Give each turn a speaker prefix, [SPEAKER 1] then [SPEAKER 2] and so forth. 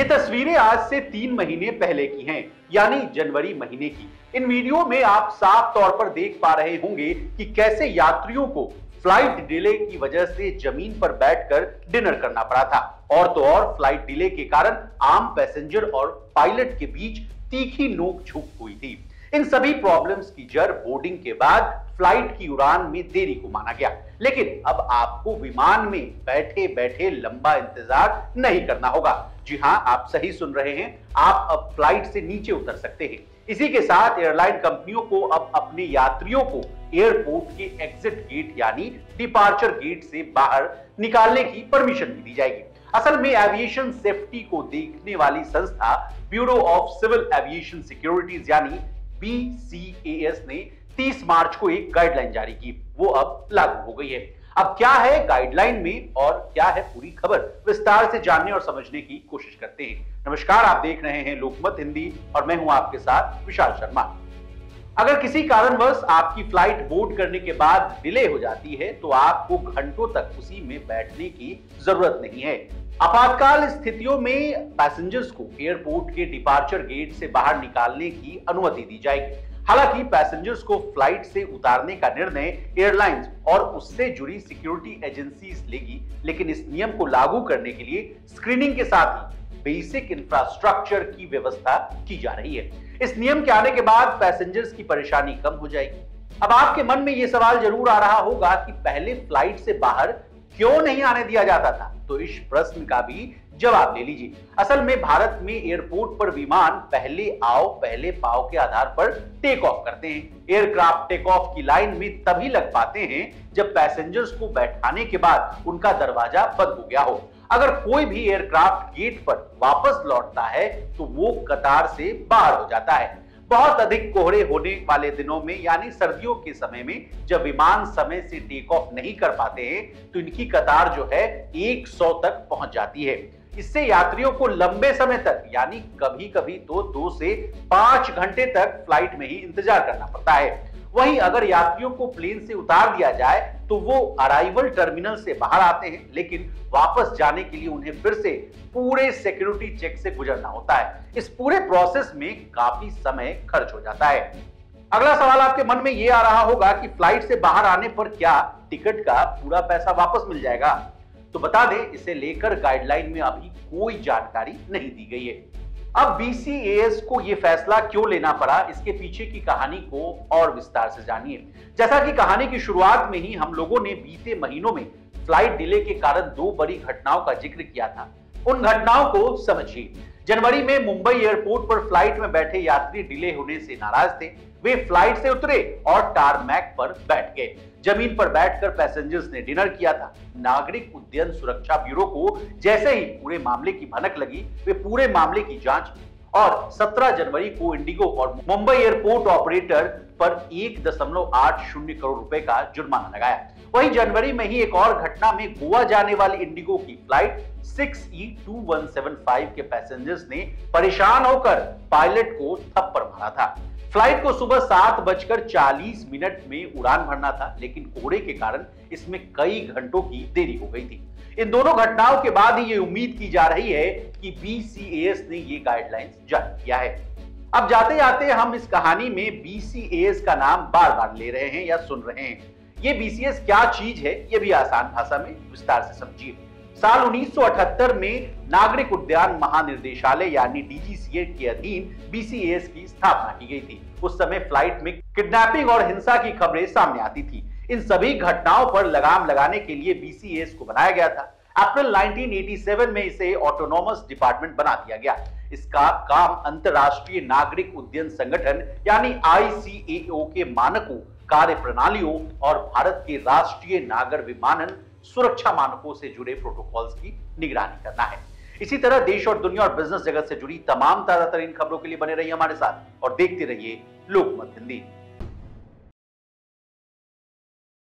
[SPEAKER 1] ये तस्वीरें आज से 3 महीने पहले की हैं, यानी जनवरी महीने की। इन वीडियो में आप साफ तौर पर देख पा रहे होंगे कि कैसे यात्रियों को फ्लाइट डिले की वजह से जमीन पर बैठकर डिनर करना पड़ा था। और तो और फ्लाइट डिले के कारण आम पैसेंजर और पायलट के बीच तीखी नोक-झोंक हुई थी। इन सभी प्रॉब्लम्स की जड़ बोर्डिंग के बाद फ्लाइट की उड़ान में देरी को माना गया। लेकिन अब आपको विमान में बैठे बैठे लंबा इंतजार नहीं करना होगा। जी हां, आप सही सुन रहे हैं, आप अब फ्लाइट से नीचे उतर सकते हैं। इसी के साथ एयरलाइन कंपनियों को अब अपने यात्रियों को एयरपोर्ट के एग्जिट गेट यानी डिपार्चर गेट से बाहर निकालने की परमिशन भी दी जाएगी। असल में एविएशन सेफ्टी को देखने वाली संस्था bureau of civil aviation securities यानी BCAS ने 30 मार्च को एक गाइडलाइन जारी की। वो अब लागू हो गई है। अब क्या है गाइडलाइन में और क्या है पूरी खबर, विस्तार से जानने और समझने की कोशिश करते हैं। नमस्कार, आप देख रहे हैं लोकमत हिंदी और मैं हूं आपके साथ विशाल शर्मा। अगर किसी कारणवश आपकी फ्लाइट बोर्ड करने के बाद डिले हो जाती है तो आपको घंटों तक उसी में बैठने की जरूरत नहीं है। आपातकाल स्थितियों में पैसेंजर्स को एयरपोर्ट के डिपार्चर गेट से बाहर निकालने की अनुमति दी जाएगी। हालांकि पैसेंजर्स को फ्लाइट से उतारने का निर्णय एयरलाइंस और उससे जुड़ी सिक्योरिटी एजेंसीज लेगी, लेकिन इस नियम को लागू करने के लिए स्क्रीनिंग के साथ ही बेसिक इंफ्रास्ट्रक्चर की व्यवस्था की जा रही है। इस नियम के आने के बाद पैसेंजर्स की परेशानी कम हो जाएगी। अब आपके मन में यह सवाल जरूर आ रहा होगा कि पहले फ्लाइट से बाहर क्यों नहीं आने दिया जाता था, तो इस प्रश्न का भी जवाब ले लीजिए। असल में भारत में एयरपोर्ट पर विमान पहले आओ पहले पाओ के आधार पर टेक ऑफ करते हैं। एयरक्राफ्ट टेक ऑफ की लाइन में तभी लग पाते हैं जब पैसेंजर्स को बैठाने के बाद उनका दरवाजा बंद हो गया हो। अगर कोई भी एयरक्राफ्ट गेट पर वापस लौटता है तो वो कतार से बाहर हो जाता है। बहुत अधिक कोहरे होने वाले दिनों में यानी सर्दियों के समय में जब विमान समय से टेक ऑफ नहीं कर पाते हैं तो इनकी कतार जो है 100 तक पहुंच जाती है। इससे यात्रियों को लंबे समय तक यानी कभी कभी तो 2 से 5 घंटे तक फ्लाइट में ही इंतजार करना पड़ता है। वहीं अगर यात्रियों को प्लेन से उतार दिया जाए तो वो अराइवल टर्मिनल से बाहर आते हैं, लेकिन वापस जाने के लिए उन्हें फिर से पूरे सिक्योरिटी चेक से गुजरना होता है। इस पूरे प्रोसेस में काफी समय खर्च हो जाता है। अगला सवाल आपके मन में यह आ रहा होगा कि फ्लाइट से बाहर आने पर क्या टिकट का पूरा पैसा वापस मिल जाएगा? तो बता दें, इसे लेकर गाइडलाइन में अभी कोई जानकारी नहीं दी गई है। अब BCAS को यह फैसला क्यों लेना पड़ा, इसके पीछे की कहानी को और विस्तार से जानिए। जैसा कि कहानी की शुरुआत में ही हम लोगों ने बीते महीनों में फ्लाइट डिले के कारण 2 बड़ी घटनाओं का जिक्र किया था। उन घटनाओं को समझिए। जनवरी में मुंबई एयरपोर्ट पर फ्लाइट में बैठे यात्री डिले होने से नाराज थे। वे फ्लाइट से उतरे और टारमैक पर बैठ गए। जमीन पर बैठकर पैसेंजर्स ने डिनर किया था। नागरिक उड्डयन सुरक्षा ब्यूरो को जैसे ही पूरे मामले की भनक लगी, वे पूरे मामले की जांच की और 17 जनवरी को इंडिगो और मुंबई एयरपोर्ट ऑपरेटर पर 1.80 करोड़ रुपए का जुर्माना लगाया। वहीं जनवरी में ही एक और घटना में गोवा जाने वाली इंडिगो की फ्लाइट 6E2175 के पैसेंजर्स ने परेशान होकर पायलट को थप्पड़ मारा था। फ्लाइट को सुबह 7:40 में उड़ान भरना था, लेकिन कोहरे के कारण इसमें कई घंटों की देरी हो गई थी। इन दोनों घटनाओं के बाद ही ये उम्मीद की जा रही है कि BCAS ने ये गाइडलाइंस जारी किया है। अब जाते जाते हम इस कहानी में BCAS का नाम बार बार ले रहे हैं या सुन रहे हैं। ये BCAS क्या चीज है, ये भी आसान भाषा में विस्तार से समझिए। साल 1978 में नागरिक उड्डयन महानिर्देशालय यानी DGCA के अधीन BCAS की स्थापना की गई थी। उस समय फ्लाइट में किडनैपिंग और हिंसा की खबरें सामने आती थी। इन सभी घटनाओं पर लगाम लगाने के लिए BCAS को बनाया गया था। अप्रैल 1987 में इसे ऑटोनोमस डिपार्टमेंट बना दिया गया। इसका काम अंतरराष्ट्रीय नागरिक उड्डयन संगठन यानी ICAO के मानकों, कार्य प्रणालियों और भारत के राष्ट्रीय नागर विमानन सुरक्षा मानकों से जुड़े प्रोटोकॉल्स की निगरानी करना है। इसी तरह देश और दुनिया और बिजनेस जगत से जुड़ी तमाम ताजा तरीन खबरों के लिए बने रहिए हमारे साथ और देखते रहिए लोकमत हिंदी।